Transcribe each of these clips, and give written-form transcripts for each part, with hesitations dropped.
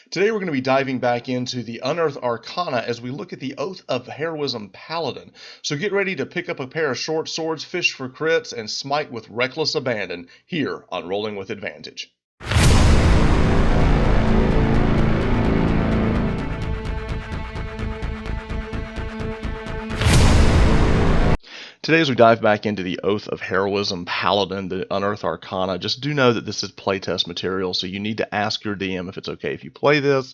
Today we're going to be diving back into the Unearthed Arcana as we look at the Oath of Heroism Paladin. So get ready to pick up a pair of short swords, fish for crits, and smite with reckless abandon here on Rolling with Advantage. Today, as we dive back into the Oath of Heroism Paladin, the Unearthed Arcana, just do know that this is playtest material, so you need to ask your DM if it's okay if you play this.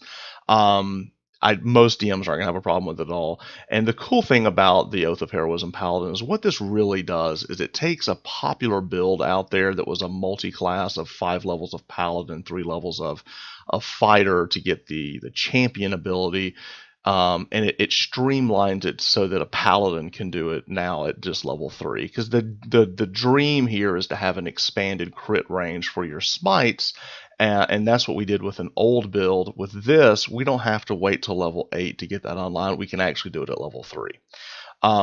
Most DMs aren't going to have a problem with it at all. And the cool thing about the Oath of Heroism Paladin is what this really does is it takes a popular build out there that was a multi-class of 5 levels of Paladin, 3 levels of Fighter to get the champion ability. And it streamlines it so that a paladin can do it now at just level 3. Because the dream here is to have an expanded crit range for your smites, and that's what we did with an old build. With this, we don't have to wait till level 8 to get that online. We can actually do it at level 3.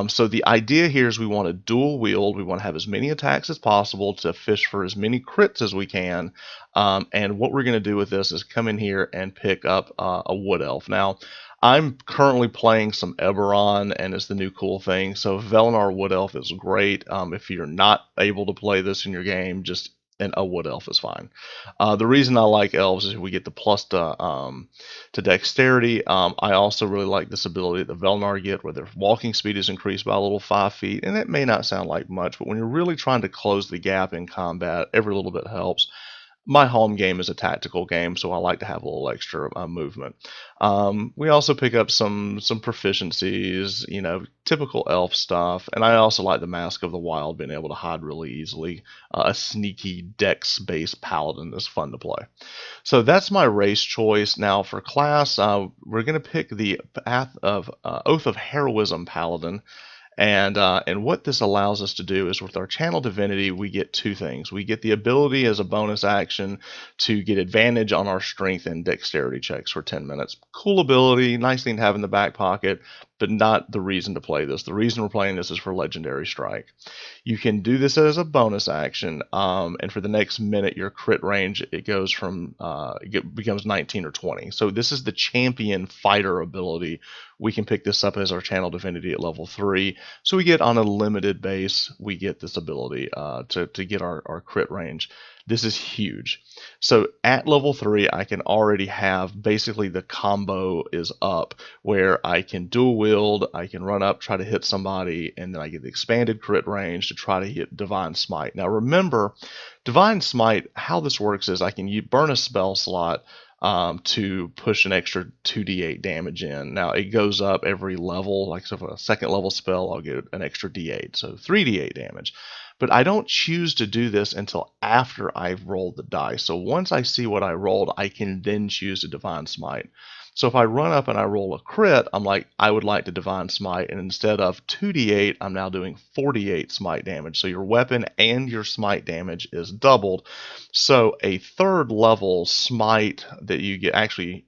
So the idea here is we want to dual wield. We want to have as many attacks as possible to fish for as many crits as we can. And what we're going to do with this is come in here and pick up a wood elf. Now, I'm currently playing some Eberron, and it's the new cool thing. So Velenar Wood Elf is great. If you're not able to play this in your game, just a Wood Elf is fine. The reason I like elves is we get the plus to dexterity. I also really like this ability that the Velenar get, where their walking speed is increased by a little 5 feet. And it may not sound like much, but when you're really trying to close the gap in combat, every little bit helps. My home game is a tactical game, so I like to have a little extra movement. We also pick up some proficiencies, typical elf stuff, and I also like the Mask of the Wild, being able to hide really easily. A sneaky dex-based paladin is fun to play. So that's my race choice. Now for class, we're going to pick the path of Oath of Heroism Paladin. And what this allows us to do is with our channel divinity, we get 2 things. We get the ability as a bonus action to get advantage on our strength and dexterity checks for 10 minutes. Cool ability, nice thing to have in the back pocket, but not the reason to play this. The reason we're playing this is for Legendary Strike. You can do this as a bonus action, and for the next minute, your crit range, it goes from, it becomes 19 or 20. So this is the champion fighter ability. We can pick this up as our channel divinity at level 3. So we get on a limited base, we get this ability to get our crit range. This is huge. So at level 3, I can already have basically the combo is up where I can dual wield, I can run up, try to hit somebody, and then I get the expanded crit range to try to hit Divine Smite. Now remember, Divine Smite, how this works is I can burn a spell slot to push an extra 2d8 damage in. Now it goes up every level, like so for a second level spell, I'll get an extra d8, so 3d8 damage. But I don't choose to do this until after I've rolled the dice. So once I see what I rolled, I can then choose to Divine Smite. So if I run up and I roll a crit, I'm like, I would like to Divine Smite, and instead of 2d8, I'm now doing 48 smite damage. So your weapon and your smite damage is doubled. So a 3rd level smite that you get, actually,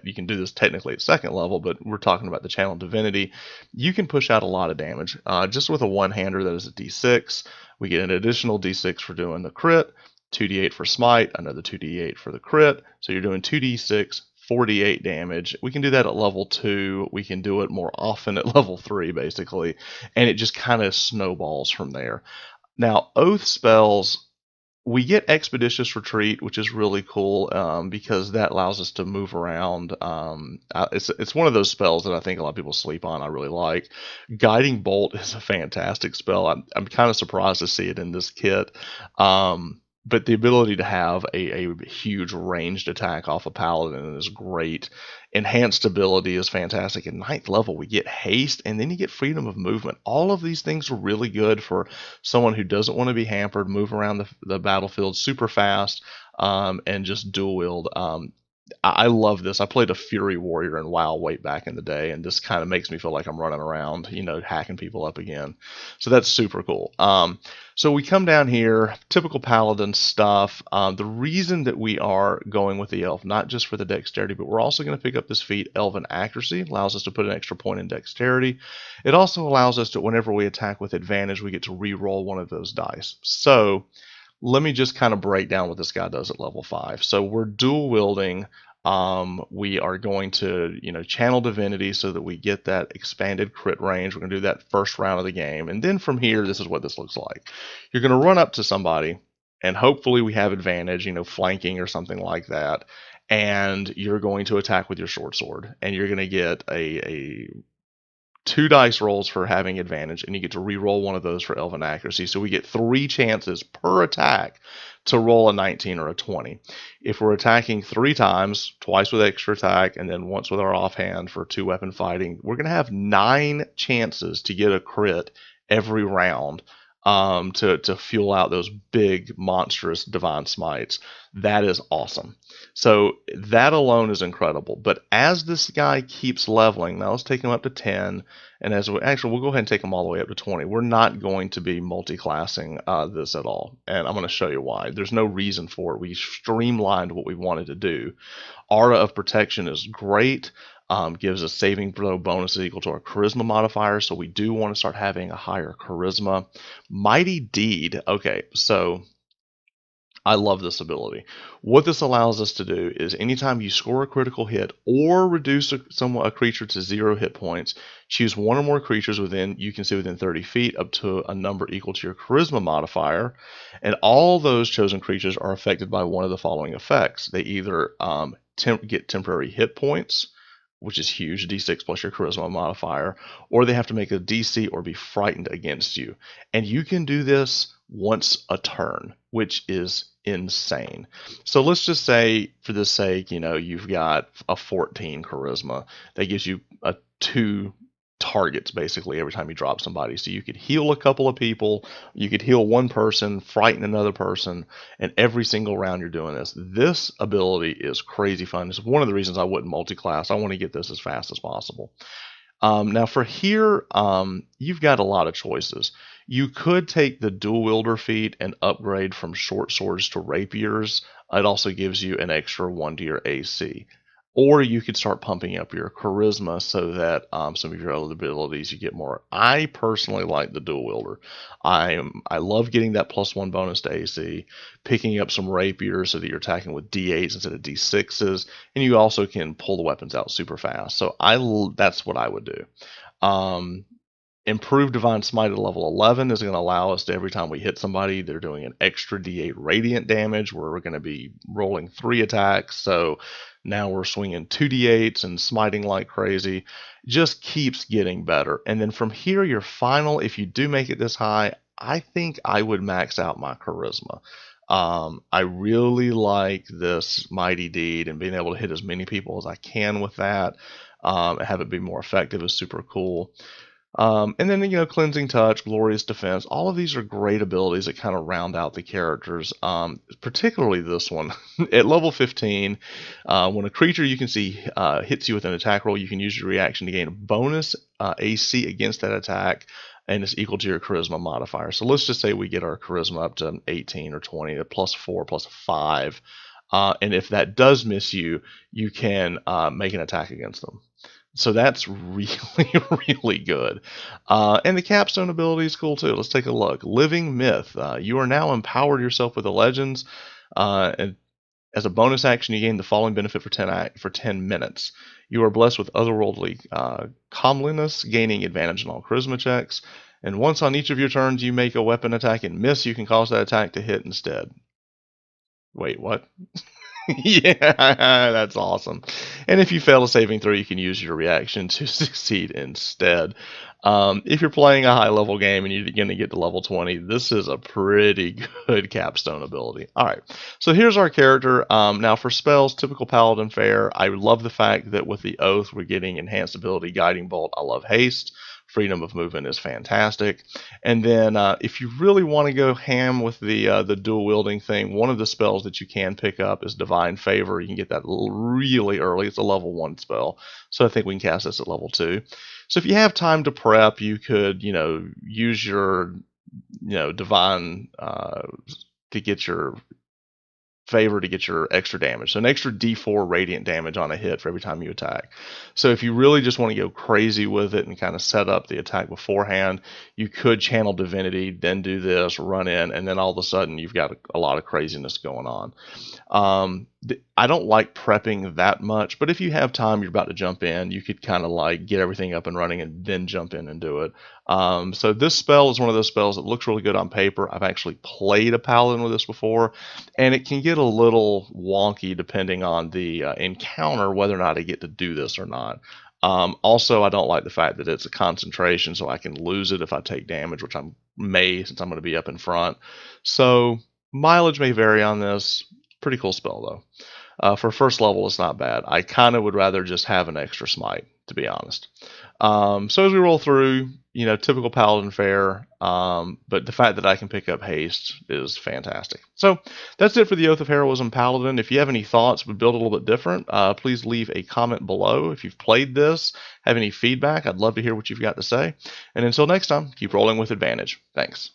you can do this technically at 2nd level, but we're talking about the channel divinity. You can push out a lot of damage. Just with a one-hander that is a d6, we get an additional d6 for doing the crit, 2d8 for smite, another 2d8 for the crit. So you're doing 2d6, 48 damage. We can do that at level 2. We can do it more often at level 3, basically. And it just kind of snowballs from there. Now, oath spells, we get Expeditious Retreat, which is really cool because that allows us to move around. It's one of those spells that I think a lot of people sleep on. I really like. Guiding Bolt is a fantastic spell. I'm kind of surprised to see it in this kit. But the ability to have a huge ranged attack off a paladin is great. Enhanced ability is fantastic. At 9th level, we get haste, and then you get freedom of movement. All of these things are really good for someone who doesn't want to be hampered, move around the battlefield super fast, and just dual wield. I love this. I played a Fury Warrior in WoW way back in the day, and this kind of makes me feel like I'm running around, hacking people up again. So that's super cool. So we come down here, typical Paladin stuff. The reason that we are going with the Elf, not just for the dexterity, but we're also going to pick up this feat, Elven Accuracy. Allows us to put an extra point in dexterity. It also allows us to, whenever we attack with advantage, we get to re-roll one of those dice. So let me just kind of break down what this guy does at level 5. So we're dual wielding We are going to, channel divinity so that we get that expanded crit range. We're going to do that first round of the game. And then from here, this is what this looks like. You're going to run up to somebody, and hopefully we have advantage, flanking or something like that. And you're going to attack with your short sword. And you're going to get a 2 dice rolls for having advantage, and you get to re-roll one of those for elven accuracy. So we get 3 chances per attack to roll a 19 or a 20. If we're attacking 3 times, twice with extra attack, and then once with our offhand for 2 weapon fighting, we're going to have 9 chances to get a crit every round, to fuel out those big, monstrous divine smites. That is awesome. So that alone is incredible. But as this guy keeps leveling, now let's take him up to 10, and actually we'll go ahead and take him all the way up to 20. We're not going to be multi-classing this at all, and I'm going to show you why. There's no reason for it. We streamlined what we wanted to do. Aura of Protection is great. Gives us saving throw bonuses equal to our charisma modifier, so we do want to start having a higher charisma. Mighty Deed. Okay, so I love this ability. What this allows us to do is anytime you score a critical hit or reduce a creature to 0 hit points, choose one or more creatures you can see within 30 feet up to a number equal to your charisma modifier, and all those chosen creatures are affected by one of the following effects. They either get temporary hit points, which is huge, D6 plus your charisma modifier, or they have to make a DC or be frightened against you. And you can do this once a turn, which is insane. So let's just say, for the sake, you've got a 14 charisma. That gives you a 2 targets basically every time you drop somebody. So you could heal a couple of people, you could heal one person, frighten another person, and every single round you're doing this. This ability is crazy fun. It's one of the reasons I wouldn't multi-class. I want to get this as fast as possible. Now for here, you've got a lot of choices. You could take the dual wielder feat and upgrade from short swords to rapiers. It also gives you an extra 1 to your AC. Or you could start pumping up your charisma so that some of your other abilities you get more. I personally like the dual wielder. I love getting that +1 bonus to AC, picking up some rapiers so that you're attacking with D8s instead of D6s, and you also can pull the weapons out super fast. So that's what I would do. Improved Divine Smite at level 11 is going to allow us to, every time we hit somebody, they're doing an extra D8 radiant damage, where we're going to be rolling 3 attacks. So now we're swinging 2 D8s and smiting like crazy. Just keeps getting better. And then from here, your final, if you do make it this high, I think I would max out my charisma. I really like this Mighty Deed, and being able to hit as many people as I can with that, have it be more effective is super cool. And then, Cleansing Touch, Glorious Defense, all of these are great abilities that kind of round out the characters, particularly this one. At level 15, when a creature you can see hits you with an attack roll, you can use your reaction to gain a bonus AC against that attack, and it's equal to your charisma modifier. So let's just say we get our charisma up to 18 or 20, a +4, +5. And if that does miss you, you can make an attack against them. So that's really, really good. And the capstone ability is cool too. Let's take a look. Living Myth. You are now empowered yourself with the legends. And as a bonus action, you gain the following benefit for 10 minutes. You are blessed with otherworldly comeliness, gaining advantage on all charisma checks. And once on each of your turns you make a weapon attack and miss, you can cause that attack to hit instead. Wait, what? Yeah, that's awesome. And if you fail a saving throw, you can use your reaction to succeed instead. If you're playing a high level game and you're going to get to level 20, this is a pretty good capstone ability. All right, so here's our character. Now for spells, typical paladin fare. I love the fact that with the oath, we're getting enhanced ability, guiding bolt. I love haste. Freedom of movement is fantastic. And then if you really want to go ham with the dual wielding thing, one of the spells that you can pick up is Divine Favor. You can get that really early. It's a level 1 spell. So I think we can cast this at level 2. So if you have time to prep, you could, use your, divine to get your favor to get your extra damage. So an extra D4 radiant damage on a hit for every time you attack. So if you really just want to go crazy with it and kind of set up the attack beforehand, you could channel divinity, then do this, run in, and then all of a sudden you've got a lot of craziness going on. I don't like prepping that much, but if you have time, you're about to jump in, you could kind of like get everything up and running and then jump in and do it. So this spell is one of those spells that looks really good on paper. I've actually played a paladin with this before, and it can get a little wonky depending on the encounter, whether or not I get to do this or not. Also, I don't like the fact that it's a concentration, so I can lose it if I take damage, which I may, since I'm going to be up in front. So mileage may vary on this. Pretty cool spell, though. For first level, it's not bad. I kind of would rather just have an extra smite, to be honest. So as we roll through, typical paladin fare, but the fact that I can pick up haste is fantastic. So that's it for the Oath of Heroism Paladin. If you have any thoughts, would build a little bit different, please leave a comment below. If you've played this, have any feedback, I'd love to hear what you've got to say. And until next time, keep rolling with advantage. Thanks.